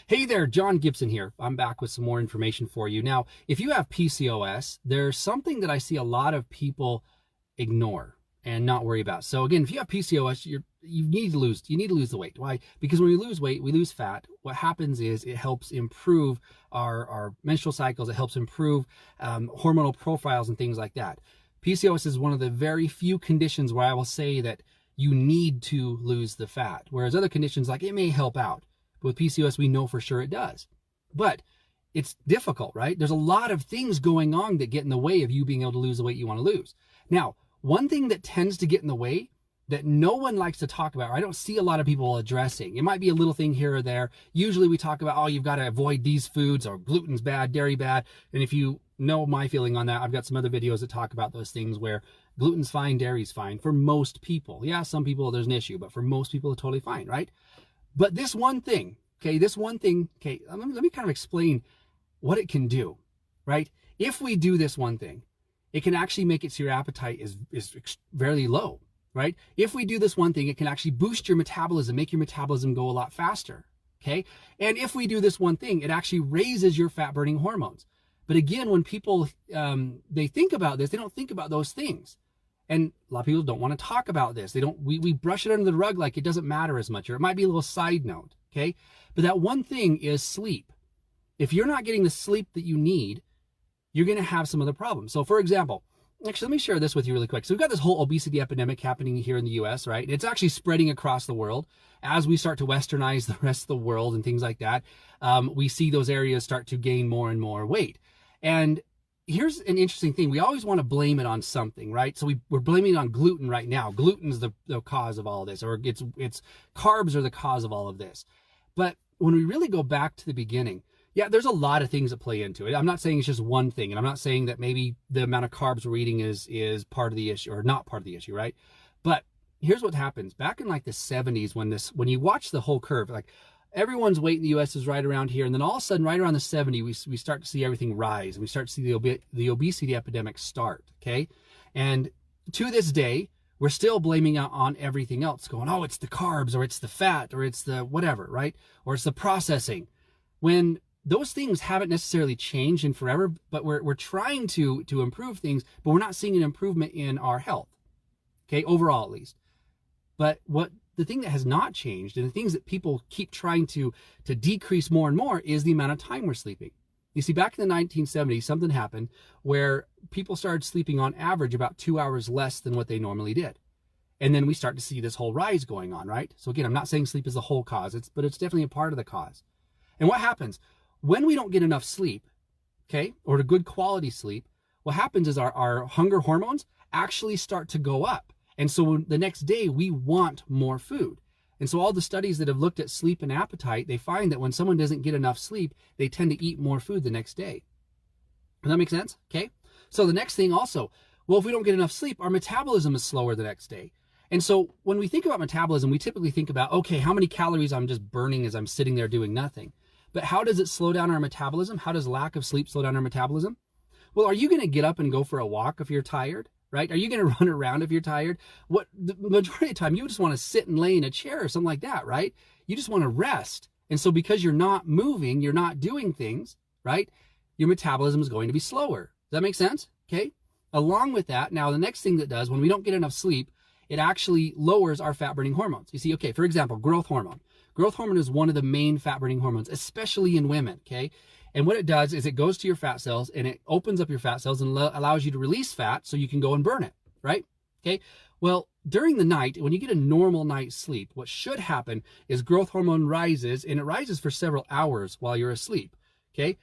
Hey there, John Gibson here. I'm back with some more information for you. Now, if you have PCOS, there's something that I see a lot of people ignore and not worry about. So again, if you have PCOS, you need to lose the weight. Why? Because when we lose weight, we lose fat. What happens is it helps improve our menstrual cycles. It helps improve hormonal profiles and things like that. PCOS is one of the very few conditions where I will say that you need to lose the fat, whereas other conditions, like, it may help out. With PCOS, we know for sure it does. But it's difficult, right? There's a lot of things going on that get in the way of you being able to lose the weight you want to lose. Now, one thing that tends to get in the way that no one likes to talk about, or I don't see a lot of people addressing, it might be a little thing here or there. Usually we talk about, oh, you've got to avoid these foods, or gluten's bad, dairy bad. And if you know my feeling on that, I've got some other videos that talk about those things where gluten's fine, dairy's fine for most people. Yeah, some people there's an issue, but for most people it's totally fine, right? But this one thing, okay, let me kind of explain what it can do, right? If we do this one thing, it can actually make it so your appetite is very low, right? If we do this one thing, it can actually boost your metabolism, make your metabolism go a lot faster, okay? And if we do this one thing, it actually raises your fat-burning hormones. But again, when people, they think about this, they don't think about those things. And a lot of people don't want to talk about this. We brush it under the rug like it doesn't matter as much, or it might be a little side note, okay? But that one thing is sleep. If you're not getting the sleep that you need, you're going to have some other problems. So for example, actually, let me share this with you really quick. So we've got this whole obesity epidemic happening here in the US, right? It's actually spreading across the world as we start to westernize the rest of the world and things like that. We see those areas start to gain more and more weight. And here's an interesting thing. We always want to blame it on something, right? So we're blaming it on gluten right now. Gluten's the cause of all of this, or it's carbs are the cause of all of this. But when we really go back to the beginning, yeah, there's a lot of things that play into it. I'm not saying it's just one thing, and I'm not saying that maybe the amount of carbs we're eating is part of the issue or not part of the issue, right? But here's what happens. Back in like the 70s, when you watch the whole curve, like everyone's weight in the US is right around here, and then all of a sudden, right around the 70s, we start to see everything rise, and we start to see the obesity epidemic start, okay? And to this day, we're still blaming it on everything else, going, oh, it's the carbs, or it's the fat, or it's the whatever, right? Or it's the processing. When those things haven't necessarily changed in forever, but we're trying to improve things, but we're not seeing an improvement in our health, okay, overall at least. But the thing that has not changed, and the things that people keep trying to decrease more and more, is the amount of time we're sleeping. You see, back in the 1970s, something happened where people started sleeping on average about 2 hours less than what they normally did. And then we start to see this whole rise going on, right? So again, I'm not saying sleep is the whole cause, but it's definitely a part of the cause. And what happens? When we don't get enough sleep, okay, or a good quality sleep, what happens is our hunger hormones actually start to go up. And so the next day we want more food. And so all the studies that have looked at sleep and appetite, they find that when someone doesn't get enough sleep, they tend to eat more food the next day. Does that make sense? Okay. So the next thing also, well, if we don't get enough sleep, our metabolism is slower the next day. And so when we think about metabolism, we typically think about, okay, how many calories I'm just burning as I'm sitting there doing nothing. But how does it slow down our metabolism? How does lack of sleep slow down our metabolism? Well, are you going to get up and go for a walk if you're tired? Right? Are you going to run around if you're tired? The majority of the time, you just want to sit and lay in a chair or something like that, right? You just want to rest. And so because you're not moving, you're not doing things, right? Your metabolism is going to be slower. Does that make sense? Okay. Along with that, now the next thing that does, when we don't get enough sleep, it actually lowers our fat burning hormones. You see, okay, for example, growth hormone. Growth hormone is one of the main fat burning hormones, especially in women, okay? And what it does is it goes to your fat cells and it opens up your fat cells and allows you to release fat so you can go and burn it, right? Okay. Well, during the night, when you get a normal night's sleep, what should happen is growth hormone rises, and it rises for several hours while you're asleep. Okay.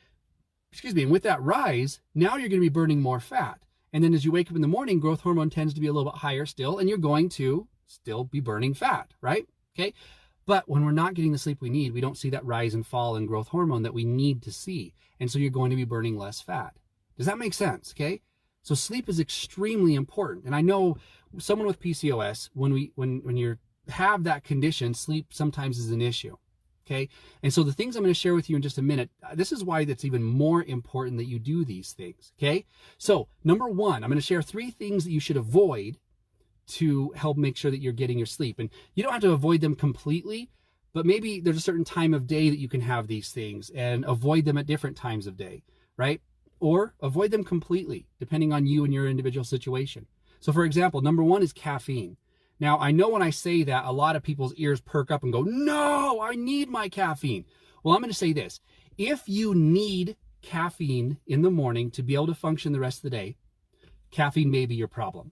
Excuse me. And with that rise, now you're going to be burning more fat. And then as you wake up in the morning, growth hormone tends to be a little bit higher still, and you're going to still be burning fat, right? Okay. But when we're not getting the sleep we need, we don't see that rise and fall in growth hormone that we need to see. And so you're going to be burning less fat. Does that make sense? Okay. So sleep is extremely important. And I know someone with PCOS, when you have that condition, sleep sometimes is an issue. Okay. And so the things I'm going to share with you in just a minute, this is why it's even more important that you do these things. Okay. So number one, I'm going to share 3 things that you should avoid to help make sure that you're getting your sleep. And you don't have to avoid them completely, but maybe there's a certain time of day that you can have these things and avoid them at different times of day, right? Or avoid them completely, depending on you and your individual situation. So for example, number one is caffeine. Now, I know when I say that, a lot of people's ears perk up and go, no, I need my caffeine. Well, I'm going to say this. If you need caffeine in the morning to be able to function the rest of the day, caffeine may be your problem.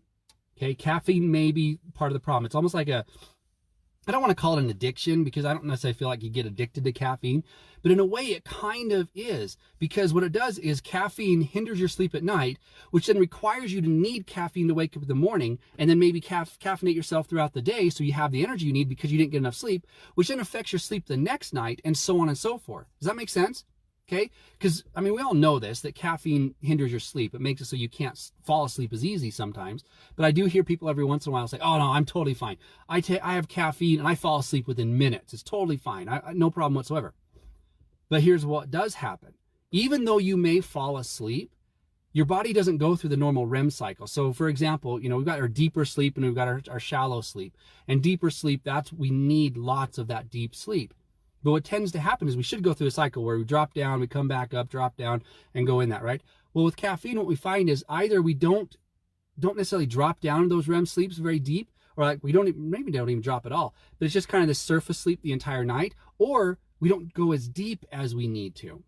Okay, caffeine may be part of the problem. It's almost like I don't want to call it an addiction because I don't necessarily feel like you get addicted to caffeine, but in a way it kind of is, because what it does is caffeine hinders your sleep at night, which then requires you to need caffeine to wake up in the morning, and then maybe caffeinate yourself throughout the day so you have the energy you need because you didn't get enough sleep, which then affects your sleep the next night, and so on and so forth. Does that make sense? Okay, because I mean, we all know this, that caffeine hinders your sleep. It makes it so you can't fall asleep as easy sometimes. But I do hear people every once in a while say, oh no, I'm totally fine. I have caffeine and I fall asleep within minutes. It's totally fine. No problem whatsoever. But here's what does happen. Even though you may fall asleep, your body doesn't go through the normal REM cycle. So for example, we've got our deeper sleep and we've got our shallow sleep. And deeper sleep, we need lots of that deep sleep. But what tends to happen is we should go through a cycle where we drop down, we come back up, drop down, and go in that, right? Well, with caffeine, what we find is either we don't necessarily drop down those REM sleeps very deep, or like maybe don't even drop at all, but it's just kind of the surface sleep the entire night, or we don't go as deep as we need to,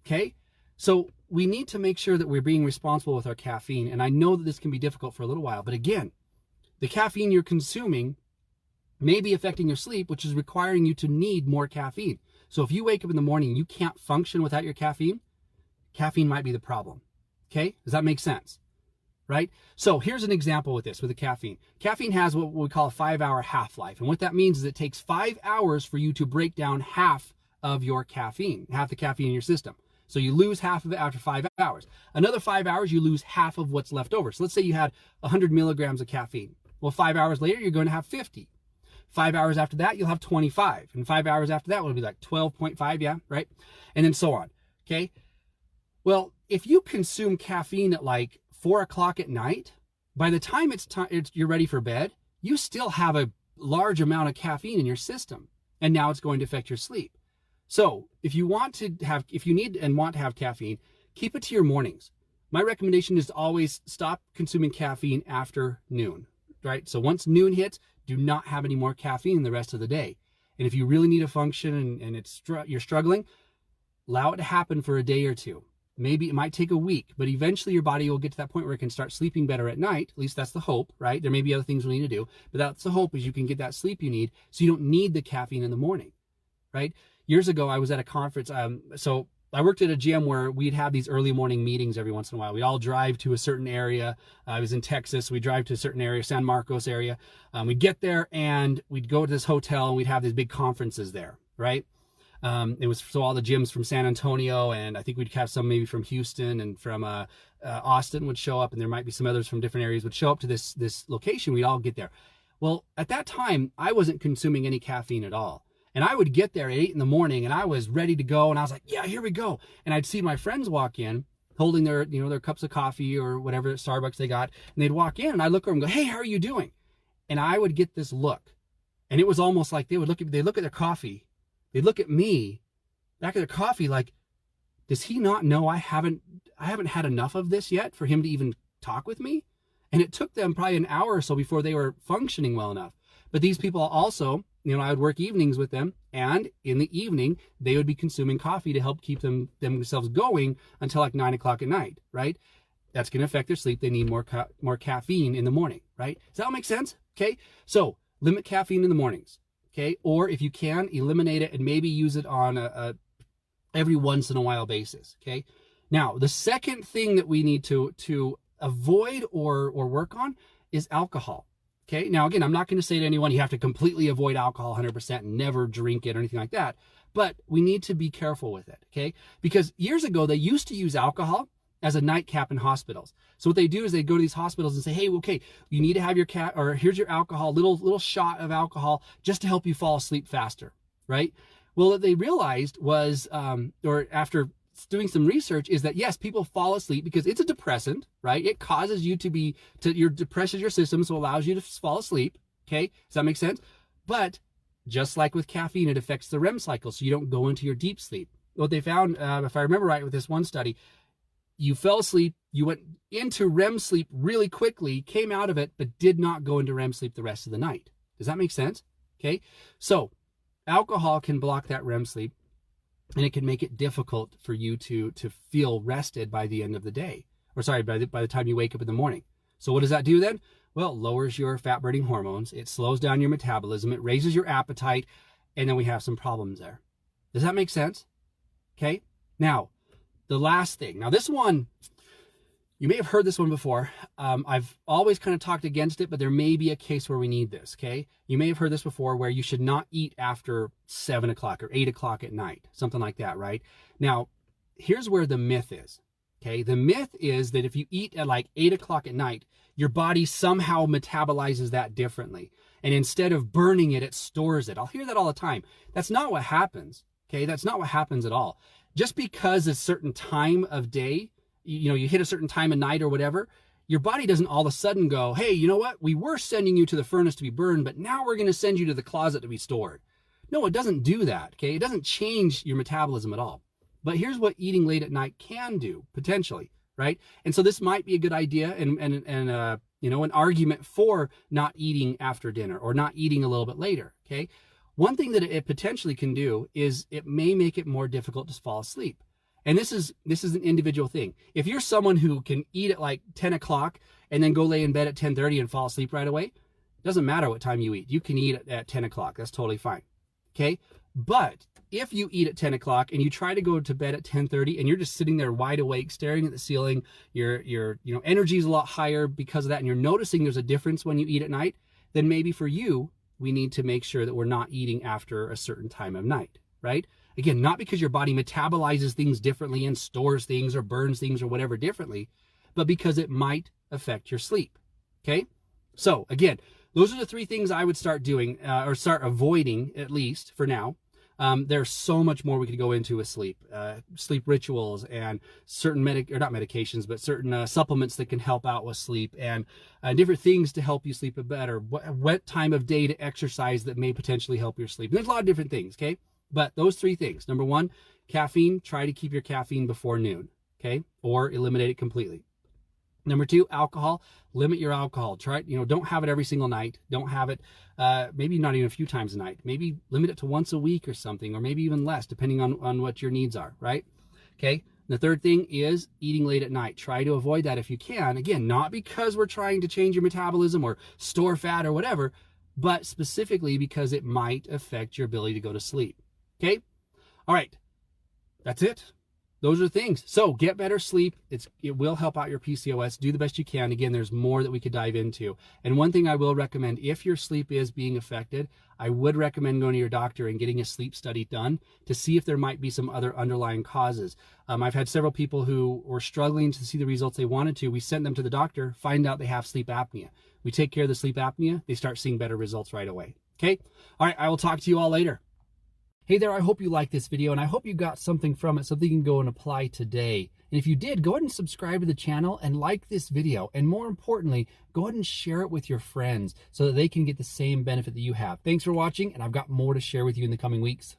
okay? So we need to make sure that we're being responsible with our caffeine, and I know that this can be difficult for a little while, but again, the caffeine you're consuming may be affecting your sleep, which is requiring you to need more caffeine. So if you wake up in the morning and you can't function without your caffeine, caffeine might be the problem. Okay? Does that make sense? Right? So here's an example with the caffeine. Caffeine has what we call a 5-hour half-life. And what that means is it takes 5 hours for you to break down half of your caffeine, half the caffeine in your system. So you lose half of it after 5 hours. Another 5 hours, you lose half of what's left over. So let's say you had 100 milligrams of caffeine. Well, 5 hours later, you're going to have 50. 5 hours after that, you'll have 25. And 5 hours after that will be like 12.5, yeah, right? And then so on, okay? Well, if you consume caffeine at like 4 o'clock at night, by the time you're ready for bed, you still have a large amount of caffeine in your system. And now it's going to affect your sleep. So if you need and want to have caffeine, keep it to your mornings. My recommendation is to always stop consuming caffeine after noon, right? So once noon hits, do not have any more caffeine the rest of the day. And if you really need to function and you're struggling, allow it to happen for a day or two. Maybe it might take a week, but eventually your body will get to that point where it can start sleeping better at night. At least that's the hope, right? There may be other things we need to do, but that's the hope, is you can get that sleep you need so you don't need the caffeine in the morning, right? Years ago, I was at a conference. So I worked at a gym where we'd have these early morning meetings every once in a while. We'd all drive to a certain area. I was in Texas. We'd drive to a certain area, San Marcos area. We'd get there and we'd go to this hotel and we'd have these big conferences there, right? It was so all the gyms from San Antonio, and I think we'd have some maybe from Houston and from Austin would show up, and there might be some others from different areas would show up to this location. We'd all get there. Well, at that time, I wasn't consuming any caffeine at all. And I would get there at 8 in the morning and I was ready to go. And I was like, yeah, here we go. And I'd see my friends walk in holding their cups of coffee or whatever Starbucks they got. And they'd walk in and I'd look over and go, hey, how are you doing? And I would get this look. And it was almost like they'd look at their coffee. They'd look at me back at their coffee like, does he not know I haven't had enough of this yet for him to even talk with me? And it took them probably an hour or so before they were functioning well enough. But these people also, I would work evenings with them, and in the evening, they would be consuming coffee to help keep themselves going until like 9 o'clock at night, right? That's going to affect their sleep. They need more caffeine in the morning, right? Does that all make sense? Okay, so limit caffeine in the mornings, okay? Or if you can, eliminate it and maybe use it on a every once in a while basis, okay? Now, the second thing that we need to avoid or work on is alcohol. Okay, now again, I'm not going to say to anyone you have to completely avoid alcohol 100% and never drink it or anything like that, but we need to be careful with it, okay? Because years ago, they used to use alcohol as a nightcap in hospitals. So what they do is they go to these hospitals and say, hey, okay, you need to have or here's your alcohol, little shot of alcohol just to help you fall asleep faster, right? Well, what they realized was, or after doing some research, is that yes, people fall asleep because it's a depressant, right? It causes you depresses your system, so it allows you to fall asleep. Okay, does that make sense? But Just like with caffeine, it affects the REM cycle, so you don't go into your deep sleep. What they found, if I remember right with this one study, you fell asleep, you went into REM sleep really quickly, came out of it, but did not go into REM sleep the rest of the night. Does that make sense? Okay, so alcohol can block that REM sleep, and it can make it difficult for you to feel rested by the end of the day, or sorry, by the time you wake up in the morning. So what does that do then? Well, it lowers your fat burning hormones, it slows down your metabolism, it raises your appetite, and then we have some problems there. Does that make sense? Okay, now the last thing. Now this one, you may have heard this one before. I've always kind of talked against it, but there may be a case where we need this, okay? You may have heard this before, where you should not eat after 7 o'clock or 8 o'clock at night, something like that, right? Now, here's where the myth is, okay? The myth is that if you eat at like 8 o'clock at night, your body somehow metabolizes that differently. And instead of burning it, it stores it. I'll hear that all the time. That's not what happens, okay? That's not what happens at all. Just because a certain time of day, you hit a certain time of night or whatever, your body doesn't all of a sudden go, hey, you know what? We were sending you to the furnace to be burned, but now we're going to send you to the closet to be stored. No, it doesn't do that, okay? It doesn't change your metabolism at all. But here's what eating late at night can do, potentially, right? And so this might be a good idea and an argument for not eating after dinner or not eating a little bit later, okay? One thing that it potentially can do is it may make it more difficult to fall asleep. And this is an individual thing. If you're someone who can eat at like 10 o'clock and then go lay in bed at 10:30 and fall asleep right away, it doesn't matter what time you eat. You can eat at 10 o'clock. That's totally fine. Okay? But if you eat at 10 o'clock and you try to go to bed at 10:30 and you're just sitting there wide awake, staring at the ceiling, your energy is a lot higher because of that, and you're noticing there's a difference when you eat at night, then maybe for you, we need to make sure that we're not eating after a certain time of night, right? Again, not because your body metabolizes things differently and stores things or burns things or whatever differently, but because it might affect your sleep, okay? So again, those are the 3 things I would start doing or start avoiding, at least for now. There's so much more we could go into with sleep rituals and certain certain supplements that can help out with sleep, and different things to help you sleep better. What time of day to exercise that may potentially help your sleep. There's a lot of different things, okay? But those 3 things. Number 1, caffeine. Try to keep your caffeine before noon, okay? Or eliminate it completely. Number 2, alcohol. Limit your alcohol. Try, don't have it every single night. Don't have it, maybe not even a few times a night. Maybe limit it to once a week or something, or maybe even less, depending on what your needs are, right? Okay. The 3rd thing is eating late at night. Try to avoid that if you can. Again, not because we're trying to change your metabolism or store fat or whatever, but specifically because it might affect your ability to go to sleep. Okay. All right. That's it. Those are things. So get better sleep. It will help out your PCOS. Do the best you can. Again, there's more that we could dive into. And one thing I will recommend, if your sleep is being affected, I would recommend going to your doctor and getting a sleep study done to see if there might be some other underlying causes. I've had several people who were struggling to see the results they wanted to. We sent them to the doctor, find out they have sleep apnea. We take care of the sleep apnea. They start seeing better results right away. Okay? All right. I will talk to you all later. Hey there, I hope you liked this video, and I hope you got something from it, something you can go and apply today. And if you did, go ahead and subscribe to the channel and like this video. And more importantly, go ahead and share it with your friends so that they can get the same benefit that you have. Thanks for watching, and I've got more to share with you in the coming weeks.